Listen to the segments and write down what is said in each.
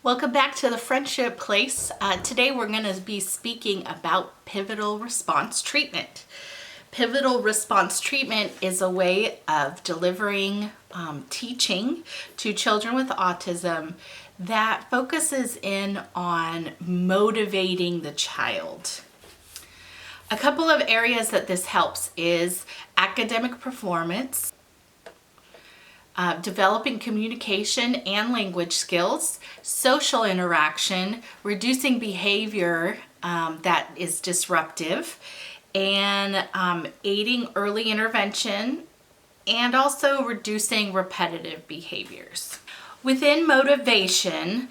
Welcome back to the Friendship Place. Today we're going to be speaking about pivotal response treatment. Pivotal response treatment is a way of delivering teaching to children with autism that focuses in on motivating the child. A couple of areas that this helps is academic performance, developing communication and language skills, social interaction, reducing behavior that is disruptive, and aiding early intervention, and also reducing repetitive behaviors. Within motivation,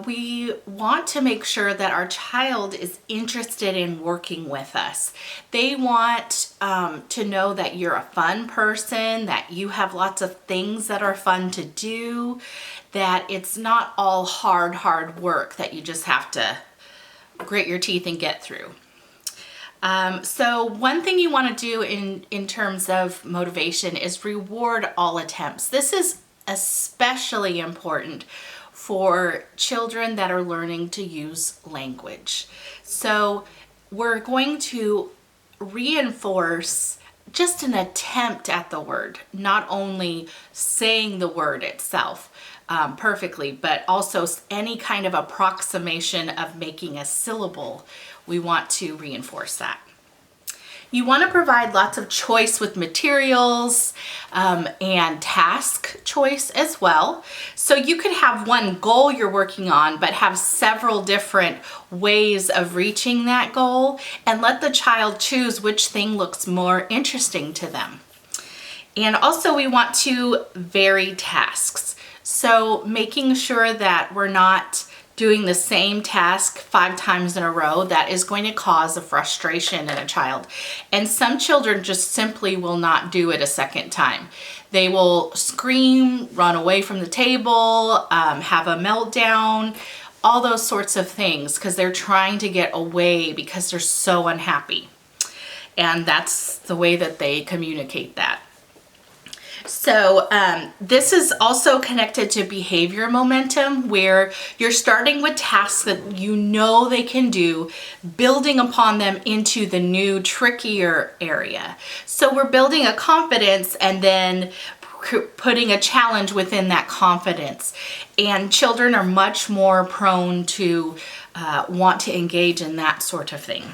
we want to make sure that our child is interested in working with us. They want to know that you're a fun person, that you have lots of things that are fun to do, that it's not all hard work that you just have to grit your teeth and get through. So one thing you want to do in terms of motivation is reward all attempts. This is especially important for children that are learning to use language. So we're going to reinforce just an attempt at the word, not only saying the word itself perfectly, but also any kind of approximation of making a syllable. We want to reinforce that. You want to provide lots of choice with materials and task choice as well. So you could have one goal you're working on, but have several different ways of reaching that goal, and let the child choose which thing looks more interesting to them. And also we want to vary tasks. So making sure that we're not doing the same task 5 times in a row, that is going to cause a frustration in a child. And some children just simply will not do it a second time. They will scream, run away from the table, have a meltdown, all those sorts of things because they're trying to get away because they're so unhappy. And that's the way that they communicate that. So this is also connected to behavior momentum, where you're starting with tasks that you know they can do, building upon them into the new, trickier area. So we're building a confidence and then putting a challenge within that confidence. And children are much more prone to want to engage in that sort of thing.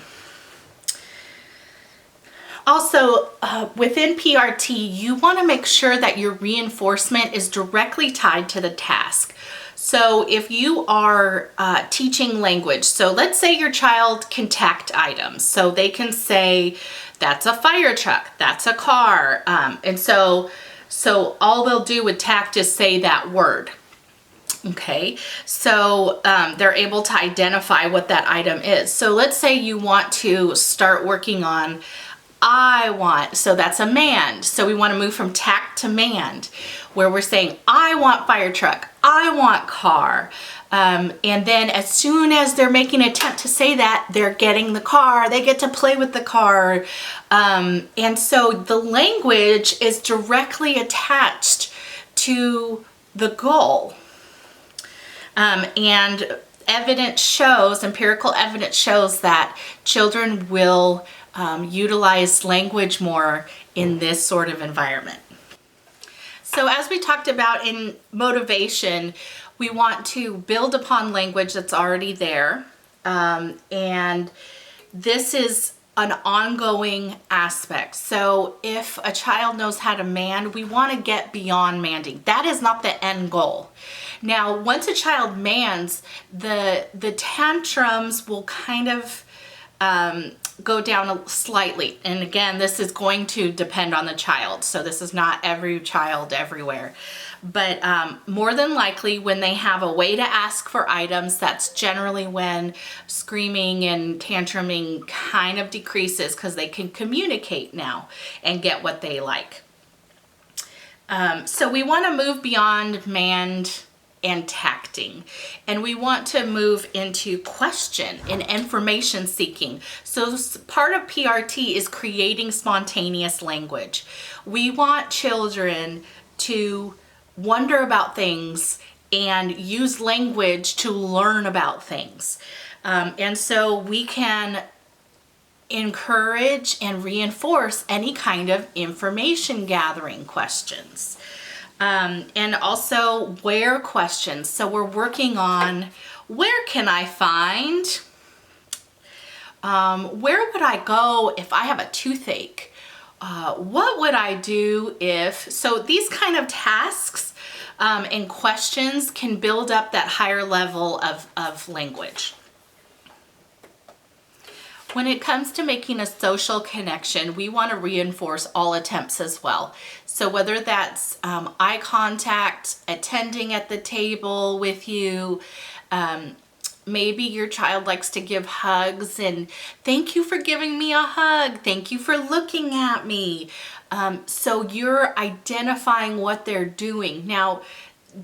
Also, within PRT, you want to make sure that your reinforcement is directly tied to the task. So if you are teaching language, so let's say your child can tact items. So they can say, that's a fire truck, that's a car. And so all they'll do with tact is say that word. Okay, so they're able to identify what that item is. So let's say you want to start working on I want, so that's a mand. So we want to move from tact to mand, where we're saying, I want fire truck, I want car. And then as soon as they're making an attempt to say that, they're getting the car, they get to play with the car. And so the language is directly attached to the goal. And evidence shows, empirical evidence shows that children will utilize language more in this sort of environment. So as we talked about in motivation, we want to build upon language that's already there. And this is an ongoing aspect. So if a child knows how to mand, we want to get beyond manding. That is not the end goal. Now, once a child mands, the tantrums will kind of go down slightly. And again, this is going to depend on the child. So this is not every child everywhere. But more than likely, when they have a way to ask for items, that's generally when screaming and tantruming kind of decreases, because they can communicate now and get what they like. So we want to move beyond mand and tacting, and we want to move into question and information seeking. So part of PRT is creating spontaneous language. We want children to wonder about things and use language to learn about things. And so we can encourage and reinforce any kind of information gathering questions. And also where questions. So we're working on, where can I find, where would I go if I have a toothache? What would I do if, so these kind of tasks and questions can build up that higher level of language. When it comes to making a social connection, we want to reinforce all attempts as well. So whether that's eye contact, attending at the table with you, maybe your child likes to give hugs and thank you for giving me a hug, thank you for looking at me. So you're identifying what they're doing. Now,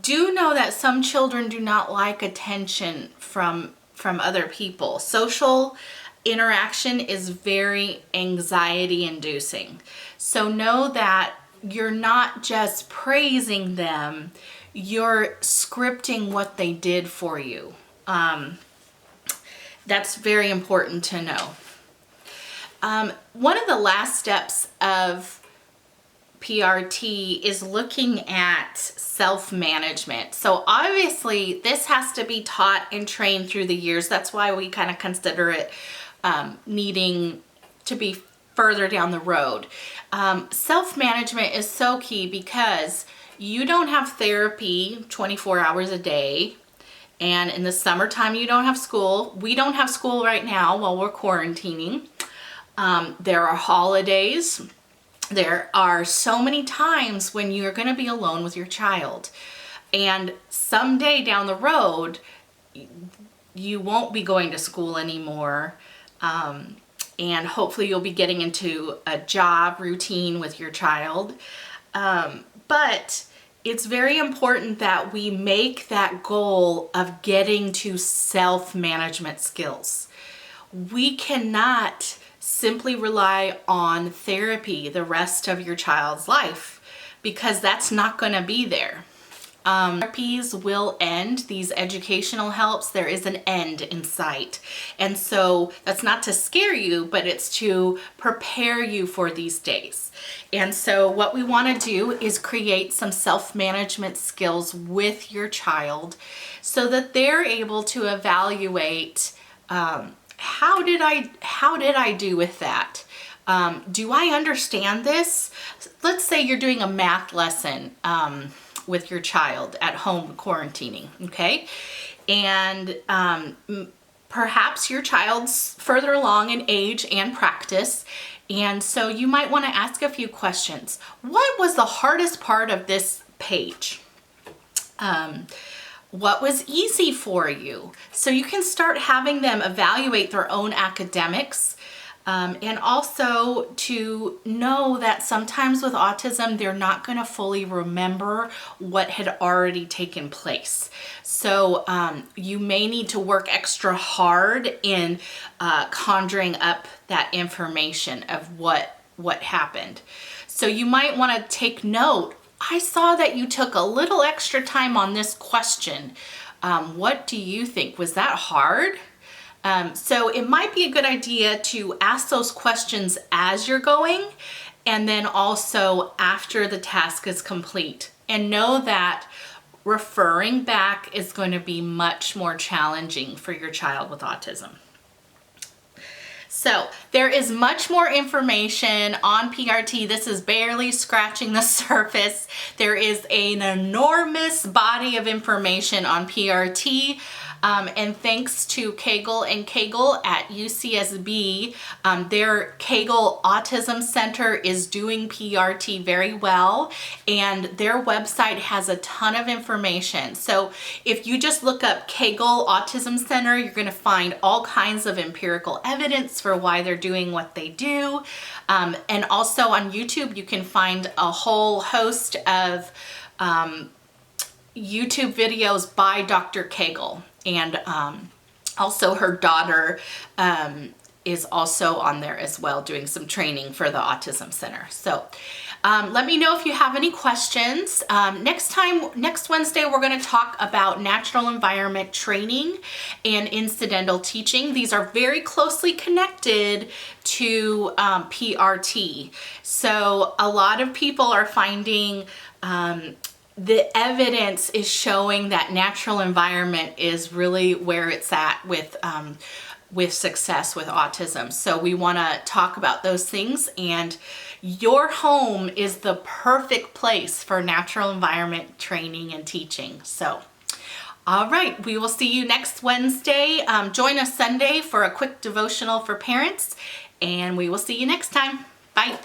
do know that some children do not like attention from other people. Social interaction is very anxiety inducing. So know that you're not just praising them, you're scripting what they did for you. That's very important to know. One of the last steps of PRT is looking at self-management. So obviously this has to be taught and trained through the years. That's why we kind of consider it needing to be further down the road. Self-management is so key because you don't have therapy 24 hours a day. And in the summertime, you don't have school. We don't have school right now while we're quarantining. There are holidays. There are so many times when you're going to be alone with your child. And someday down the road, you won't be going to school anymore. And hopefully you'll be getting into a job routine with your child. But it's very important that we make that goal of getting to self-management skills. We cannot simply rely on therapy the rest of your child's life because that's not going to be there. Therapies will end, these educational helps, there is an end in sight. And so that's not to scare you, but it's to prepare you for these days. And so what we want to do is create some self-management skills with your child so that they're able to evaluate, how did I do with that? Do I understand this? Let's say you're doing a math lesson with your child at home quarantining, okay? And perhaps your child's further along in age and practice, and so you might want to ask a few questions. What was the hardest part of this page? What was easy for you? So you can start having them evaluate their own academics. And also to know that sometimes with autism, they're not going to fully remember what had already taken place. So you may need to work extra hard in conjuring up that information of what happened. So you might want to take note. I saw that you took a little extra time on this question. What do you think? Was that hard? So it might be a good idea to ask those questions as you're going and then also after the task is complete. And know that referring back is going to be much more challenging for your child with autism. So there is much more information on PRT. This is barely scratching the surface. There is an enormous body of information on PRT. And thanks to Koegel and Koegel at UCSB, their Koegel Autism Center is doing PRT very well, and their website has a ton of information. So if you just look up Koegel Autism Center, you're going to find all kinds of empirical evidence for why they're doing what they do. And also on YouTube, you can find a whole host of YouTube videos by Dr. Koegel. And also her daughter is also on there as well doing some training for the Autism Center. So Let me know if you have any questions. Next Wednesday, we're going to talk about natural environment training and incidental teaching. These are very closely connected to PRT. So a lot of people are finding the evidence is showing that natural environment is really where it's at with success with autism. So we want to talk about those things, and your home is the perfect place for natural environment training and teaching. So, all right, we will see you next Wednesday. Join us Sunday for a quick devotional for parents, and we will see you next time. Bye.